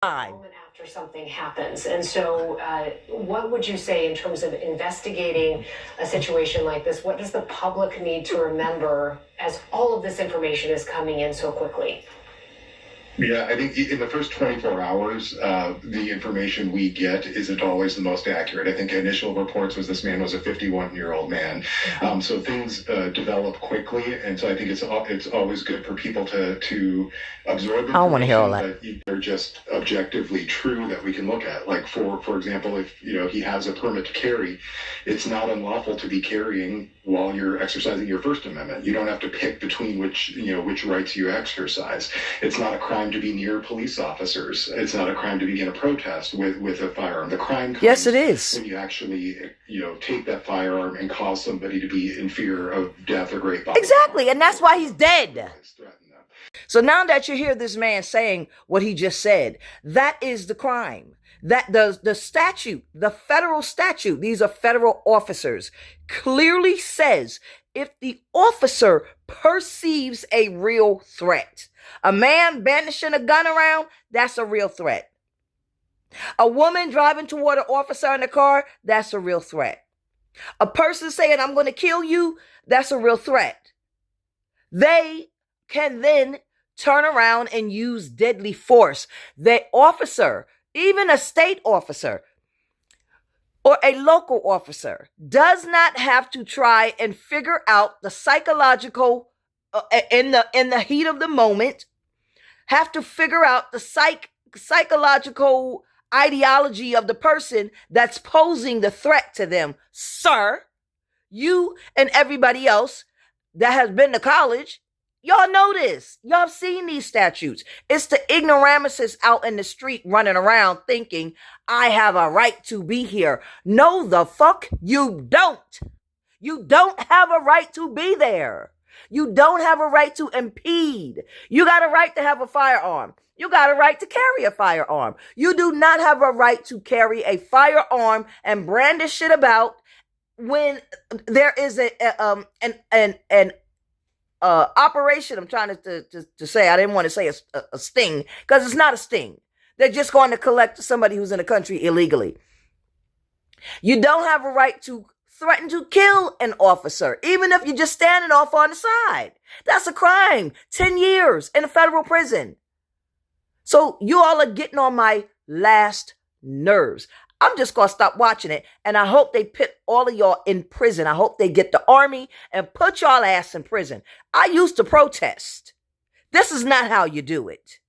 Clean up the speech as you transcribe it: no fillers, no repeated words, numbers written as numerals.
Moment after something happens. And so, what would you say in terms of investigating a situation like this? What does the public need to remember as all of this information is coming in so quickly? Yeah, I think in the first 24 hours, the information we get isn't always the most accurate. I think initial reports was this man was a 51-year-old man. So things develop quickly, and so I think it's always good for people to absorb I don't want to hear all that. information that are just objectively true that we can look at. Like for example, if he has a permit to carry, it's not unlawful to be carrying while you're exercising your First Amendment. You don't have to pick between which rights you exercise. It's not a crime to be near police officers. It's not a crime to begin a protest with a firearm. The crime comes Yes, it is. when you actually take that firearm and cause somebody to be in fear of death or great bodily Exactly, and that's why he's dead. harm. So now that you hear this man saying what he just said, that is the crime. That the statute, the federal statute, these are federal officers, clearly says if the officer perceives a real threat, a man brandishing a gun around, that's a real threat. A woman driving toward an officer in a car, that's a real threat. A person saying, I'm going to kill you, that's a real threat. They can then turn around and use deadly force. The officer, even a state officer or a local officer, does not have to try and figure out the psychological in the heat of the moment, have to figure out the psychological ideology of the person that's posing the threat to them. Sir, you and everybody else that has been to college, y'all know this. Y'all have seen these statutes. It's the ignoramuses out in the street running around thinking, I have a right to be here. No, the fuck you don't. You don't have a right to be there. You don't have a right to impede. You got a right to have a firearm. You got a right to carry a firearm. You do not have a right to carry a firearm and brandish shit about when there is an operation. I'm trying to say, I didn't want to say a sting, because it's not a sting. They're just going to collect somebody who's in the country illegally. You don't have a right to threaten to kill an officer, even if you're just standing off on the side. That's a crime. 10 years in a federal prison. So you all are getting on my last nerves. I'm just going to stop watching it, and I hope they put all of y'all in prison. I hope they get the army and put y'all ass in prison. I used to protest. This is not how you do it.